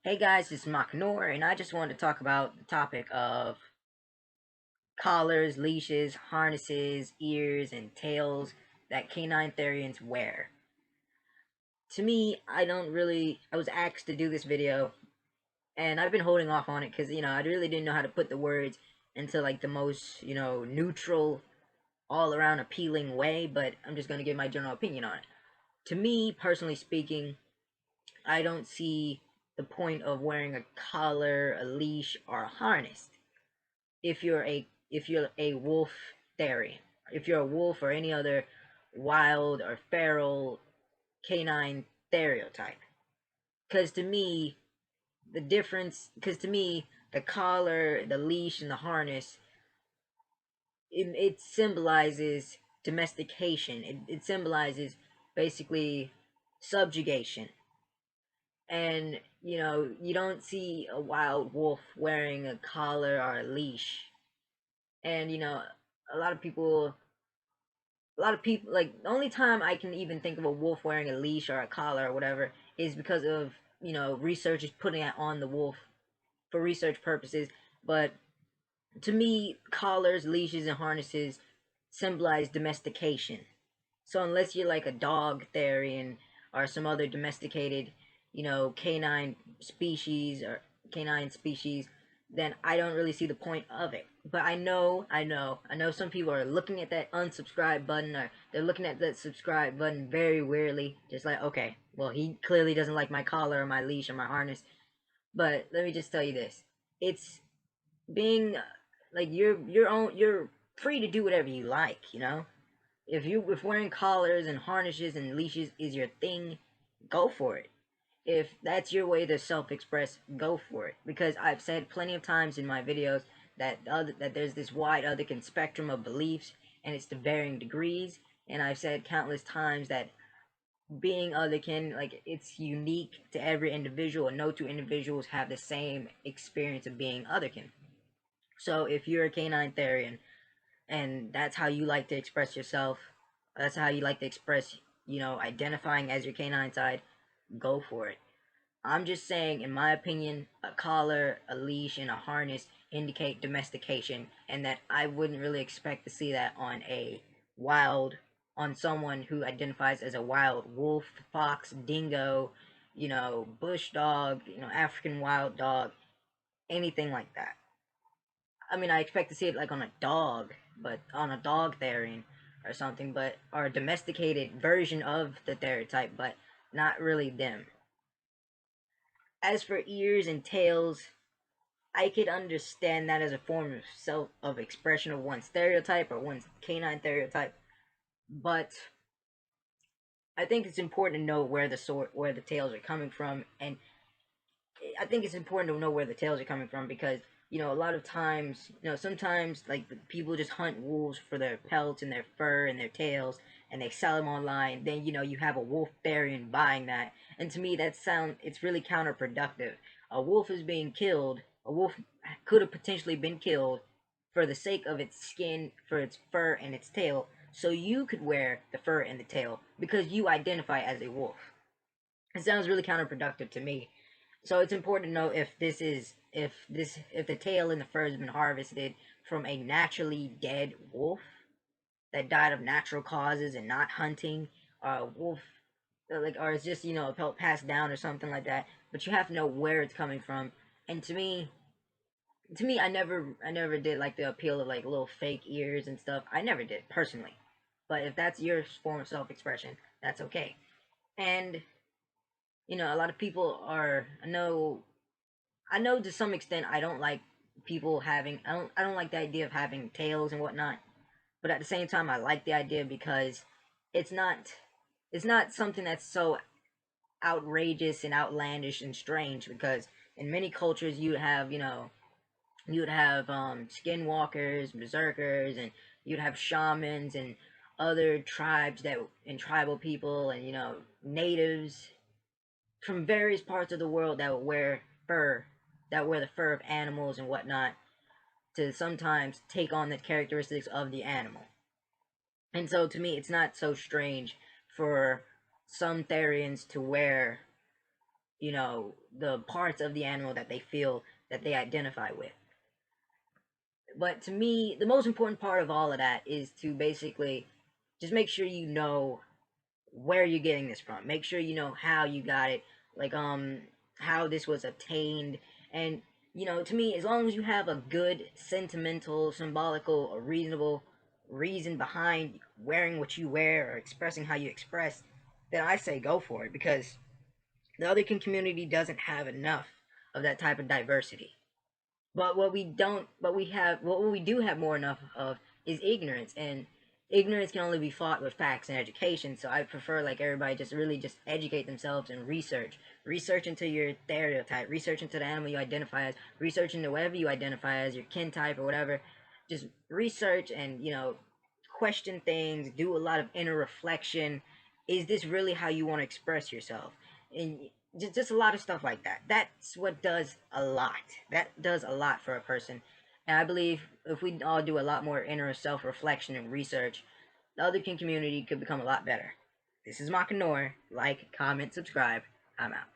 Hey guys, this is Makanor, and I just wanted to talk about the topic of collars, leashes, harnesses, ears, and tails that canine Therians wear. To me, I was asked to do this video, and I've been holding off on it because, I really didn't know how to put the words into like the most, neutral, all around appealing way, but I'm just going to give my general opinion on it. To me, personally speaking, I don't see the point of wearing a collar, a leash, or a harness if you're a wolf Therian. If you're a wolf or any other wild or feral canine stereotype. Because to me, the collar, the leash, and the harness, it symbolizes domestication. It symbolizes basically subjugation. And, you don't see a wild wolf wearing a collar or a leash. And, a lot of people like the only time I can even think of a wolf wearing a leash or a collar or whatever is because of researchers putting it on the wolf for research purposes. But to me, collars, leashes, and harnesses symbolize domestication. So unless you're like a dog Therian or some other domesticated, canine species, then I don't really see the point of it. But I know some people are looking at that unsubscribe button, or they're looking at that subscribe button very wearily, just like, okay, well, he clearly doesn't like my collar or my leash or my harness. But let me just tell you this: it's being like you're free to do whatever you like, if wearing collars and harnesses and leashes is your thing, go for it. If that's your way to self-express, go for it. Because I've said plenty of times in my videos that there's this wide otherkin spectrum of beliefs, and it's to varying degrees. And I've said countless times that being otherkin, like, it's unique to every individual, and no two individuals have the same experience of being otherkin. So if you're a canine Therian and that's how you like to express yourself, that's how you like to express, identifying as your canine side, go for it. I'm just saying, in my opinion, a collar, a leash, and a harness indicate domestication, and that I wouldn't really expect to see that on someone who identifies as a wild wolf, fox, dingo, bush dog, African wild dog, anything like that. I mean, I expect to see it like on a dog, but on a dog Therian or something, or a domesticated version of the Theritype, but not really them. As for ears and tails, I could understand that as a form of expression of one's stereotype or one's canine stereotype, but I think it's important to know where the tails are coming from, and I think it's important to know where the tails are coming from because a lot of times, sometimes like people just hunt wolves for their pelts and their fur and their tails, and they sell them online. Then you have a wolf Therian buying that, and to me it's really counterproductive. A wolf is being killed. A wolf could have potentially been killed for the sake of its skin, for its fur and its tail, so you could wear the fur and the tail because you identify as a wolf. It sounds really counterproductive to me. So it's important to know if the tail and the fur has been harvested from a naturally dead wolf that died of natural causes and not hunting, or a wolf, or it's just a pelt passed down or something like that. But you have to know where it's coming from. And to me, I never did like the appeal of like little fake ears and stuff. I never did personally. But if that's your form of self-expression, that's okay. And a lot of people are. I know to some extent I don't like people having. I don't like the idea of having tails and whatnot. But at the same time, I like the idea because it's not it's not something that's so outrageous and outlandish and strange. Because in many cultures, you'd have skinwalkers, berserkers, and you'd have shamans and other tribes that and tribal people and natives from various parts of the world that would wear the fur of animals and whatnot to sometimes take on the characteristics of the animal. And so to me, it's not so strange for some Therians to wear the parts of the animal that they feel that they identify with. But to me, the most important part of all of that is to basically just make sure you know where you're getting this from. Make sure you know how you got it, like how this was obtained, and to me, as long as you have a good sentimental, symbolical, or reasonable reason behind wearing what you wear or expressing how you express, then I say go for it because the otherkin community doesn't have enough of that type of diversity. But what we do have more enough of is ignorance, and ignorance can only be fought with facts and education. So I prefer like everybody just really just educate themselves and research into your stereotype, research into the animal you identify as, research into whatever you identify as, your kin type or whatever. Just research and question things, do a lot of inner reflection. Is this really how you want to express yourself? And just a lot of stuff like that. That's what does a lot. That does a lot for a person. And I believe if we all do a lot more inner self reflection and research, the other kin community could become a lot better. This is Makanor. Like, comment, subscribe. I'm out.